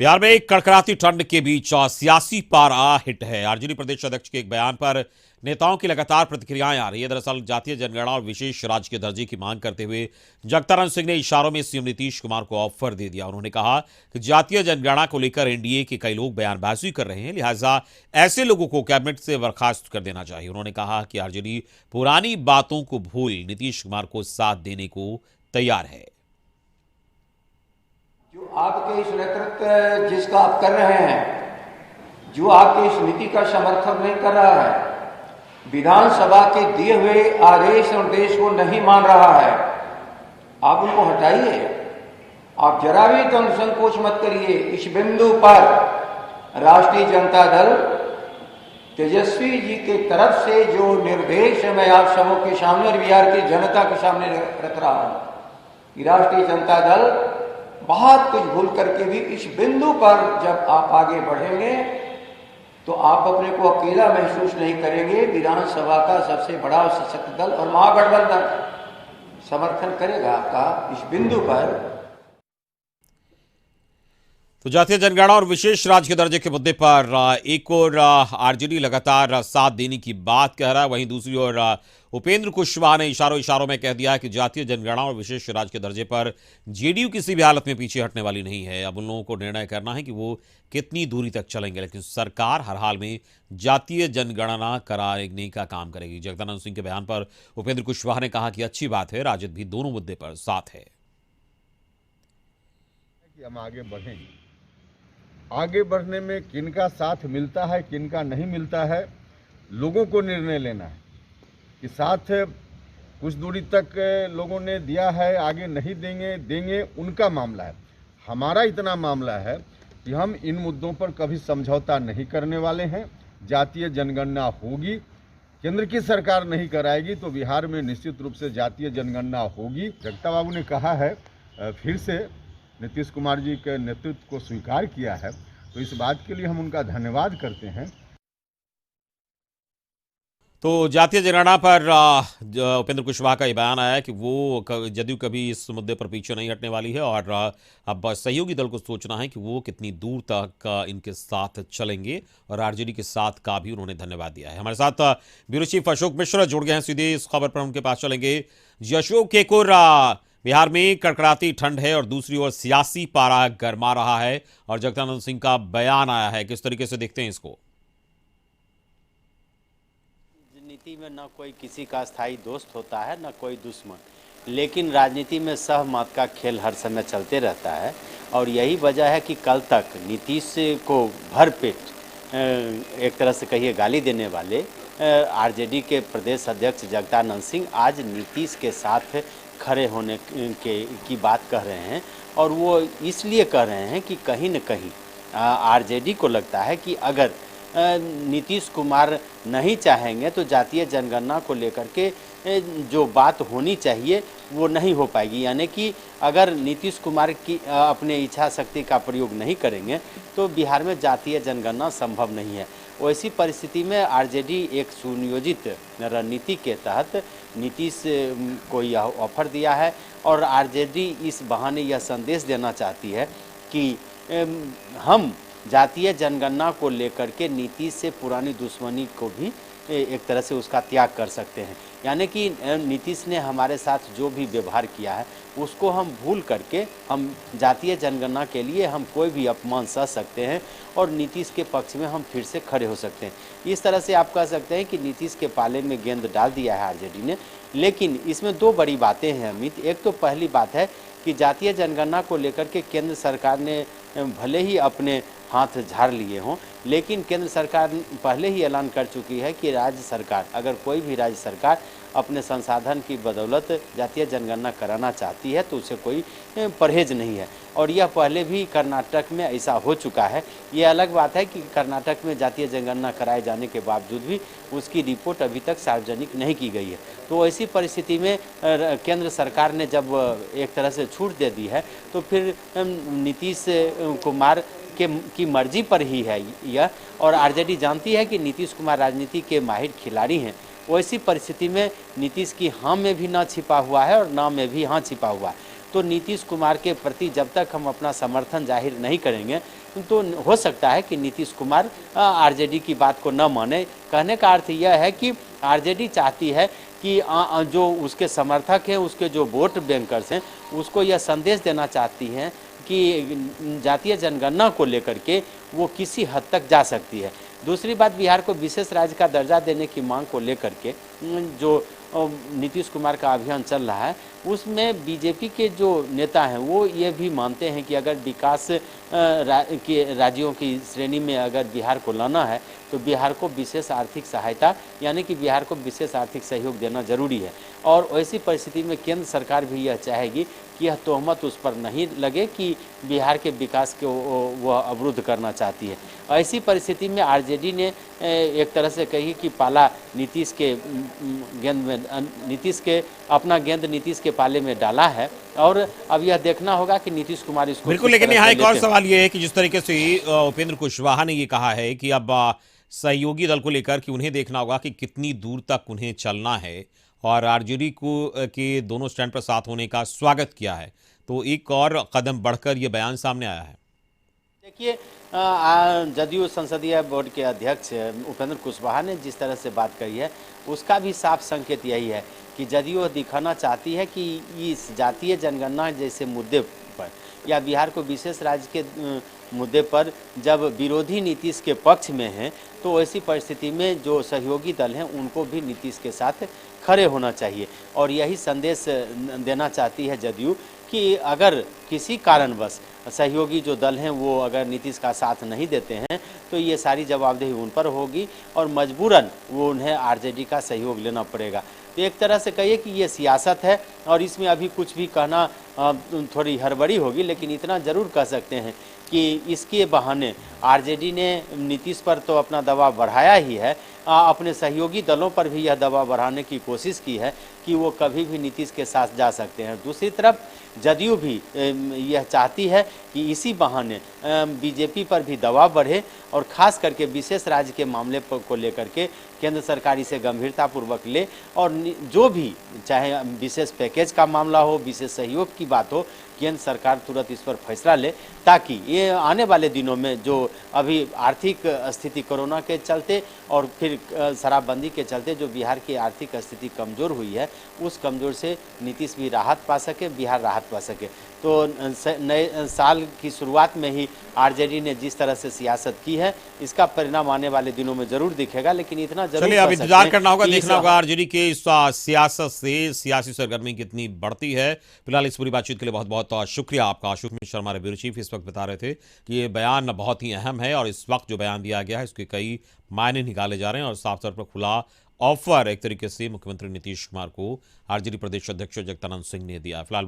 बिहार में एक कड़कड़ाती ठंड के बीच सियासी पारा हिट है। आरजेडी प्रदेश अध्यक्ष के एक बयान पर नेताओं की लगातार प्रतिक्रियाएं आ रही है। दरअसल जातीय जनगणना और विशेष राज्य के दर्जे की मांग करते हुए जगदानंद सिंह ने इशारों में सीएम नीतीश कुमार को ऑफर दे दिया। उन्होंने कहा कि जातीय जनगणना को लेकर एनडीए के कई लोग बयानबाजी कर रहे हैं, लिहाजा ऐसे लोगों को कैबिनेट से बर्खास्त कर देना चाहिए। उन्होंने कहा कि आरजेडी पुरानी बातों को भूल नीतीश कुमार को साथ देने को तैयार है। जो आपके इस नेतृत्व जिसका आप कर रहे हैं, जो आपकी इस नीति का समर्थन नहीं कर रहा है, विधानसभा के दिए हुए आदेश और निर्देश को नहीं मान रहा है, आप उनको हटाइए। आप जरा भी तो संकोच मत करिए। इस बिंदु पर राष्ट्रीय जनता दल तेजस्वी जी की तरफ से जो निर्देश मैं आप सबों के सामने और बिहार की जनता के सामने रख रहा हूं, राष्ट्रीय जनता दल बहुत कुछ भूल करके भी इस बिंदु पर जब आप आगे बढ़ेंगे तो आप अपने को अकेला महसूस नहीं करेंगे। विधानसभा का सबसे बड़ा और सशक्त दल और महागठबंधन समर्थन करेगा आपका इस बिंदु पर। तो जातीय जनगणना और विशेष राज्य के दर्जे के मुद्दे पर एक और आरजेडी लगातार साथ देने की बात कह रहा है, वहीं दूसरी ओर उपेंद्र कुशवाहा ने इशारों में कह दिया है कि जातीय जनगणना और विशेष राज्य के दर्जे पर जेडीयू किसी भी हालत में पीछे हटने वाली नहीं है। अब उन लोगों को निर्णय करना है कि वो कितनी दूरी तक चलेंगे, लेकिन सरकार हर हाल में जातीय जनगणना कराने का काम करेगी। जगदानंद सिंह के बयान पर उपेंद्र कुशवाहा ने कहा कि अच्छी बात है, राजद भी दोनों मुद्दे पर साथ है। हम आगे बढ़ेंगे। आगे बढ़ने में किनका साथ मिलता है, किनका नहीं मिलता है, लोगों को निर्णय लेना है कि साथ कुछ दूरी तक लोगों ने दिया है, आगे नहीं देंगे उनका मामला है। हमारा इतना मामला है कि हम इन मुद्दों पर कभी समझौता नहीं करने वाले हैं। जातीय जनगणना होगी, केंद्र की सरकार नहीं कराएगी तो बिहार में निश्चित रूप से जातीय जनगणना होगी। जगता बाबू ने कहा है, फिर से नीतीश कुमार जी के नेतृत्व को स्वीकार किया है, तो इस बात के लिए हम उनका धन्यवाद करते हैं। तो जातीय जनगणना पर उपेंद्र कुशवाहा का ये बयान आया है कि वो जदयू कभी इस मुद्दे पर पीछे नहीं हटने वाली है और अब सहयोगी दल को सोचना है कि वो कितनी दूर तक इनके साथ चलेंगे, और आरजेडी के साथ का भी उन्होंने धन्यवाद दिया है। हमारे साथ ब्यूरो चीफ अशोक मिश्रा जुड़ गए हैं, सीधे इस खबर पर उनके पास चलेंगे। जी अशोक, एक और बिहार में कड़कड़ाती ठंड है और दूसरी ओर सियासी पारा गरमा रहा है और जगदानंद सिंह का बयान आया है, किस तरीके से देखते हैं इसको? राजनीति में न कोई किसी का स्थायी दोस्त होता है, न कोई दुश्मन, लेकिन राजनीति में सहमत का खेल हर समय चलते रहता है। और यही वजह है कि कल तक नीतीश को भरपेट एक तरह से कहिए गाली देने वाले आरजेडी के प्रदेश अध्यक्ष जगदानंद सिंह आज नीतीश के साथ खड़े होने की बात कह रहे हैं। और वो इसलिए कह रहे हैं कि कहीं न कहीं आरजेडी को लगता है कि अगर नीतीश कुमार नहीं चाहेंगे तो जातीय जनगणना को लेकर के जो बात होनी चाहिए वो नहीं हो पाएगी। यानी कि अगर नीतीश कुमार की अपने इच्छा शक्ति का प्रयोग नहीं करेंगे तो बिहार में जातीय जनगणना संभव नहीं है। वैसी परिस्थिति में आरजेडी एक सुनियोजित रणनीति के तहत नीतीश को यह ऑफर दिया है और आरजेडी इस बहाने यह संदेश देना चाहती है कि हम जातीय जनगणना को लेकर के नीतीश से पुरानी दुश्मनी को भी एक तरह से उसका त्याग कर सकते हैं। यानी कि नीतीश ने हमारे साथ जो भी व्यवहार किया है उसको हम भूल करके हम जातीय जनगणना के लिए हम कोई भी अपमान सह सकते हैं और नीतीश के पक्ष में हम फिर से खड़े हो सकते हैं। इस तरह से आप कह सकते हैं कि नीतीश के पाले में गेंद डाल दिया है आरजेडी ने। लेकिन इसमें दो बड़ी बातें हैं अमित। एक तो पहली बात है कि जातीय जनगणना को लेकर के केंद्र सरकार ने भले ही अपने हाथ झाड़ लिए हों, लेकिन केंद्र सरकार पहले ही ऐलान कर चुकी है कि राज्य सरकार, अगर कोई भी राज्य सरकार अपने संसाधन की बदौलत जातीय जनगणना कराना चाहती है तो उसे कोई परहेज नहीं है। और यह पहले भी कर्नाटक में ऐसा हो चुका है। ये अलग बात है कि कर्नाटक में जातीय जनगणना कराए जाने के बावजूद भी उसकी रिपोर्ट अभी तक सार्वजनिक नहीं की गई है। तो ऐसी परिस्थिति में केंद्र सरकार ने जब एक तरह से छूट दे दी है तो फिर नीतीश कुमार की मर्जी पर ही है यह। और आरजेडी जानती है कि नीतीश कुमार राजनीति के माहिर खिलाड़ी हैं। वैसी परिस्थिति में नीतीश की हाँ में भी ना छिपा हुआ है और ना में भी हाँ छिपा हुआ है। तो नीतीश कुमार के प्रति जब तक हम अपना समर्थन जाहिर नहीं करेंगे तो हो सकता है कि नीतीश कुमार आरजेडी की बात को न माने। कहने का अर्थ यह है कि आरजेडी चाहती है कि जो उसके समर्थक हैं, उसके जो वोट बैंकर्स हैं, उसको यह संदेश देना चाहती हैं कि जातीय जनगणना को लेकर के वो किसी हद तक जा सकती है। दूसरी बात, बिहार को विशेष राज्य का दर्जा देने की मांग को लेकर के जो नीतीश कुमार का अभियान चल रहा है, उसमें बीजेपी के जो नेता हैं वो ये भी मानते हैं कि अगर विकास के राज्यों की श्रेणी में अगर बिहार को लाना है तो बिहार को विशेष आर्थिक सहायता यानी कि बिहार को विशेष आर्थिक सहयोग देना जरूरी है। और ऐसी परिस्थिति में केंद्र सरकार भी यह चाहेगी कि यह तोहमत उस पर नहीं लगे कि बिहार के विकास को वह अवरुद्ध करना चाहती है। ऐसी परिस्थिति में आरजेडी ने एक तरह से कही कि पाला नीतीश के गेंद में अपना गेंद नीतीश के पाले में डाला है और अब यह देखना होगा कि नीतीश कुमार इसको बिल्कुल। लेकिन यहाँ एक और सवाल ये है कि जिस तरीके से उपेंद्र कुशवाहा ने ये कहा है कि अब सहयोगी दल को लेकर कि उन्हें देखना होगा कि कितनी दूर तक उन्हें चलना है, और आरजेडी को के दोनों स्टैंड पर साथ होने का स्वागत किया है, तो एक और कदम बढ़कर यह बयान सामने आया है। देखिए, जदयू संसदीय बोर्ड के अध्यक्ष उपेंद्र कुशवाहा ने जिस तरह से बात कही है उसका भी साफ संकेत यही है कि जदयू दिखाना चाहती है कि इस जातीय जनगणना जैसे मुद्दे पर या बिहार को विशेष राज्य के मुद्दे पर जब विरोधी नीतीश के पक्ष में हैं तो ऐसी परिस्थिति में जो सहयोगी दल हैं उनको भी नीतीश के साथ खड़े होना चाहिए। और यही संदेश देना चाहती है जदयू कि अगर किसी कारणवश सहयोगी जो दल हैं वो अगर नीतीश का साथ नहीं देते हैं तो ये सारी जवाबदेही उन पर होगी और मजबूरन वो उन्हें आरजेडी का सहयोग लेना पड़ेगा। तो एक तरह से कहिए कि ये सियासत है और इसमें अभी कुछ भी कहना थोड़ी हड़बड़ी होगी, लेकिन इतना ज़रूर कह सकते हैं कि इसके बहाने आरजेडी ने नीतीश पर तो अपना दबाव बढ़ाया ही है, अपने सहयोगी दलों पर भी यह दबाव बढ़ाने की कोशिश की है कि वो कभी भी नीतीश के साथ जा सकते हैं। दूसरी तरफ जदयू भी यह चाहती है कि इसी बहाने बीजेपी पर भी दबाव बढ़े और ख़ास करके विशेष राज्य के मामले को लेकर के केंद्र सरकार इसे गंभीरतापूर्वक ले और जो भी चाहे विशेष पैकेज का मामला हो, विशेष सहयोग की बात हो, केंद्र सरकार तुरंत इस पर फैसला ले ताकि ये आने वाले दिनों में जो अभी आर्थिक स्थिति कोरोना के चलते और फिर शराबबंदी के चलते जो बिहार की आर्थिक स्थिति कमज़ोर हुई है उस कमज़ोर से नीतीश भी राहत पा सके, बिहार राहत पा सके। तो नए साल की शुरुआत में ही आरजेडी ने जिस तरह से सियासत की है इसका परिणाम आने वाले दिनों में जरूर दिखेगा, लेकिन इतना जरूर चलिए अब इंतजार करना होगा, देखना होगा आरजेडी के इस सियासत से सियासी सरगर्मी कितनी बढ़ती है। फिलहाल इस पूरी बातचीत के लिए बहुत बहुत शुक्रिया आपका। अशोक शर्मा ब्यूरो चीफ इस वक्त बता रहे थे कि ये बयान बहुत ही अहम है और इस वक्त जो बयान दिया गया है उसके कई मायने निकाले जा रहे हैं और साफ तौर पर खुला ऑफर एक तरीके से मुख्यमंत्री नीतीश कुमार को आरजेडी प्रदेश अध्यक्ष जगदानंद सिंह ने दिया। फिलहाल